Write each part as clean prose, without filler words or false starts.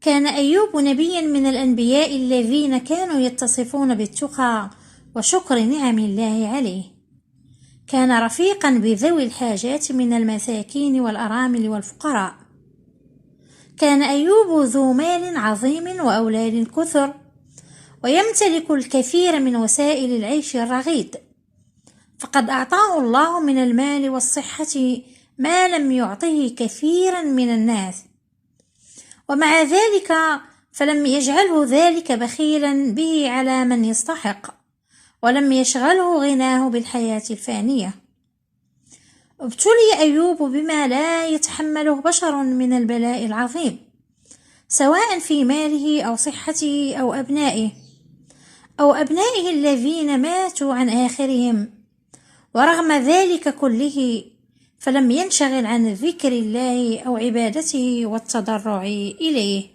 كان أيوب نبيا من الأنبياء الذين كانوا يتصفون بالتقى وشكر نعم الله عليه. كان رفيقا بذوي الحاجات من المساكين والأرامل والفقراء. كان أيوب ذو مال عظيم وأولاد كثر، ويمتلك الكثير من وسائل العيش الرغيد، فقد أعطاه الله من المال والصحة ما لم يعطه كثيرا من الناس، ومع ذلك فلم يجعله ذلك بخيلا به على من يستحق، ولم يشغله غناه بالحياة الفانية. ابتلي أيوب بما لا يتحمله بشر من البلاء العظيم، سواء في ماله أو صحته أو أبنائه الذين ماتوا عن آخرهم، ورغم ذلك كله فلم ينشغل عن ذكر الله أو عبادته والتضرع إليه.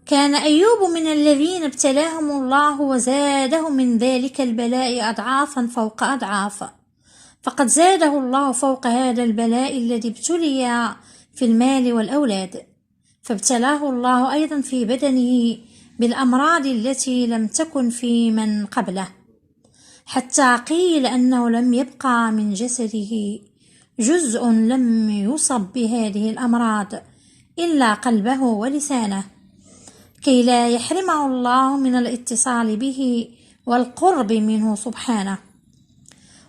كان أيوب من الذين ابتلاهم الله وزاده من ذلك البلاء أضعافا فوق أضعاف، فقد زاده الله فوق هذا البلاء الذي ابتلي في المال والأولاد، فابتلاه الله أيضا في بدنه بالأمراض التي لم تكن في من قبله، حتى قيل أنه لم يبقى من جسده جزء لم يصب بهذه الأمراض إلا قلبه ولسانه، كي لا يحرمه الله من الاتصال به والقرب منه سبحانه.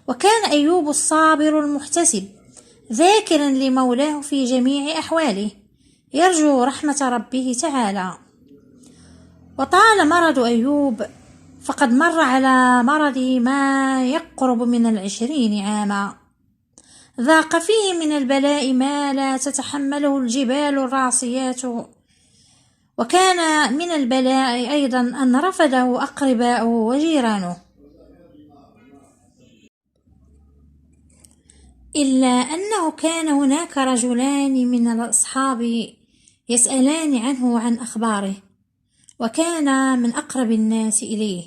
وكان أيوب الصابر المحتسب، ذاكرا لمولاه في جميع أحواله، يرجو رحمة ربه تعالى. وطال مرض أيوب، فقد مر على مرضه ما يقرب من 20 عاما، ذاق فيه من البلاء ما لا تتحمله الجبال الراسيات. وكان من البلاء أيضا أن رفضه أقرباؤه وجيرانه، إلا أنه كان هناك رجلان من الأصحاب يسألان عنه وعن أخباره، وكان من أقرب الناس إليه.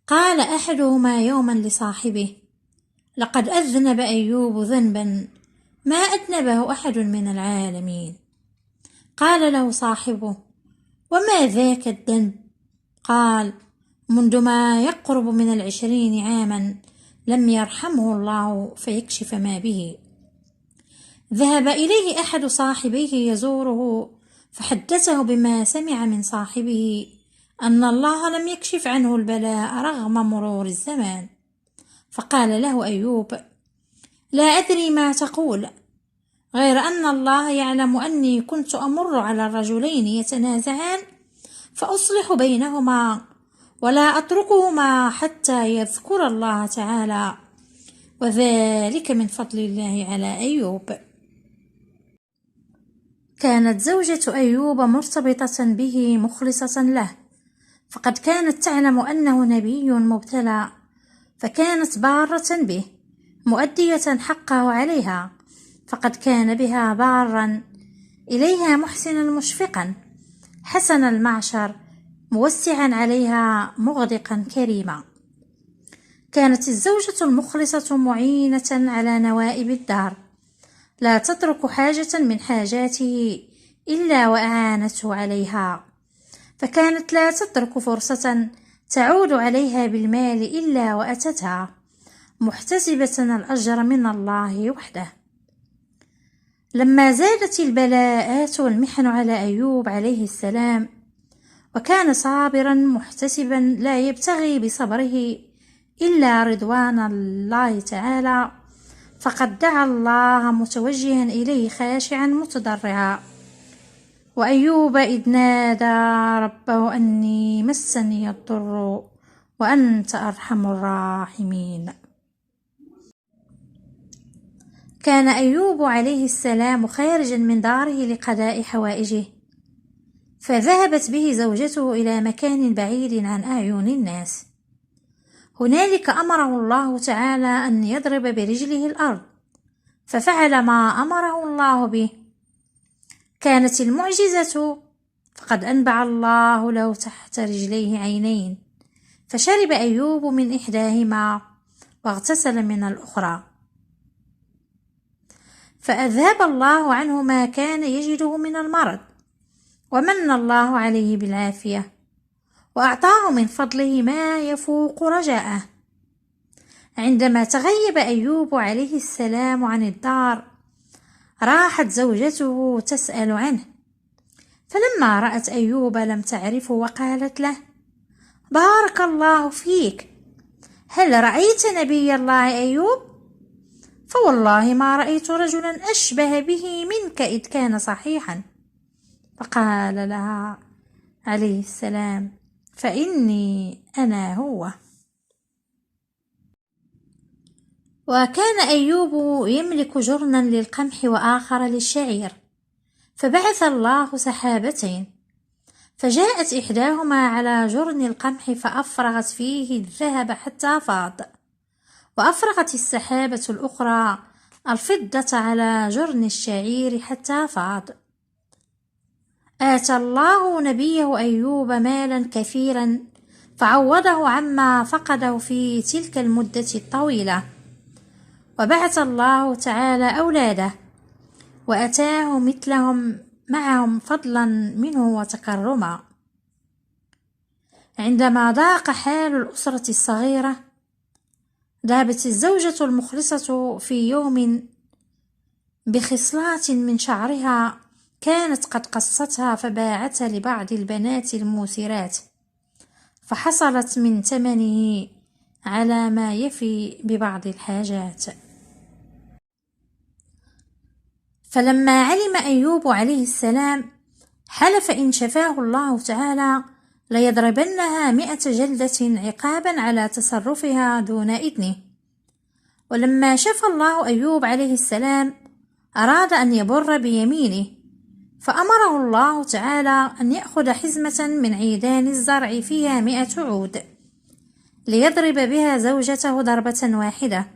قال أحدهما يوما لصاحبه: لقد أذنب أيوب ذنبا ما أذنبه أحد من العالمين. قال له صاحبه: وما ذاك الذنب؟ قال: منذ ما يقرب من 20 عاما لم يرحمه الله فيكشف ما به. ذهب إليه أحد صاحبيه يزوره، فحدثه بما سمع من صاحبه أن الله لم يكشف عنه البلاء رغم مرور الزمان. فقال له أيوب: لا أدري ما تقول، غير أن الله يعلم أني كنت أمر على الرجلين يتنازعان فأصلح بينهما، ولا أتركهما حتى يذكر الله تعالى، وذلك من فضل الله على أيوب. كانت زوجة أيوب مرتبطة به مخلصة له، فقد كانت تعلم أنه نبي مبتلى، فكانت بارة به مؤدية حقه عليها، فقد كان بها بارا إليها محسنا مشفقا حسن المعشر موسعا عليها مغدقا كريما. كانت الزوجة المخلصة معينة على نوائب الدار، لا تترك حاجة من حاجاته إلا وأعانته عليها، فكانت لا تترك فرصة تعود عليها بالمال إلا وأتتها، محتسبة الأجر من الله وحده. لما زادت البلاءات والمحن على أيوب عليه السلام، وكان صابرا محتسبا لا يبتغي بصبره إلا رضوان الله تعالى، فقد دعا الله متوجها إليه خاشعا متضرعا: وأيوب إذ نادى ربه أني مسني الضر وأنت أرحم الراحمين. كان أيوب عليه السلام خارجا من داره لقضاء حوائجه، فذهبت به زوجته إلى مكان بعيد عن أعين الناس. هنالك أمره الله تعالى أن يضرب برجله الأرض، ففعل ما أمره الله به. كانت المعجزة فقد أنبع الله له تحت رجليه عينين، فشرب أيوب من إحداهما واغتسل من الأخرى. فأذهب الله عنه ما كان يجده من المرض، ومن الله عليه بالعافية، وأعطاه من فضله ما يفوق رجاءه. عندما تغيب أيوب عليه السلام عن الدار، راحت زوجته تسأل عنه، فلما رأت أيوب لم تعرفه وقالت له: بارك الله فيك، هل رأيت نبي الله أيوب؟ فوالله ما رأيت رجلا أشبه به منك إذ كان صحيحا. فقال لها عليه السلام: فإني أنا هو. وكان أيوب يملك جرنا للقمح وآخر للشعير، فبعث الله سحابتين، فجاءت إحداهما على جرن القمح فأفرغت فيه الذهب حتى فاض، وأفرغت السحابة الأخرى الفضة على جرن الشعير حتى فاض. آتى الله نبيه أيوب مالا كثيرا فعوضه عما فقده في تلك المدة الطويلة، وبعث الله تعالى أولاده وأتاه مثلهم معهم فضلا منه وتكرما. عندما ضاق حال الأسرة الصغيرة، ذهبت الزوجة المخلصة في يوم بخصلات من شعرها كانت قد قصتها فباعتها لبعض البنات الموسرات، فحصلت من ثمنه على ما يفي ببعض الحاجات. فلما علم أيوب عليه السلام حلف إن شفاه الله تعالى ليضربنها 100 جلدة عقابا على تصرفها دون إذنه. ولما شفى الله أيوب عليه السلام أراد أن يبر بيمينه، فأمره الله تعالى أن يأخذ حزمة من عيدان الزرع فيها 100 عود ليضرب بها زوجته ضربة واحدة،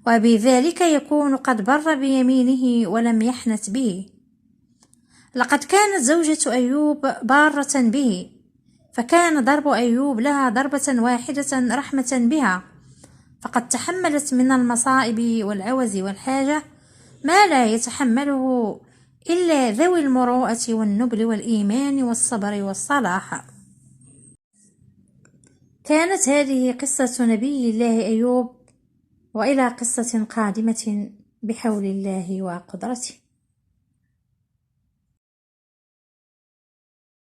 وبذلك يكون قد بر بيمينه ولم يحنث به. لقد كانت زوجة أيوب بارة به، فكان ضرب أيوب لها ضربة واحدة رحمة بها، فقد تحملت من المصائب والعوز والحاجة ما لا يتحمله إلا ذوي المروءة والنبل والإيمان والصبر والصلاح. كانت هذه قصة نبي الله أيوب، وإلى قصة قادمة بحول الله وقدرته.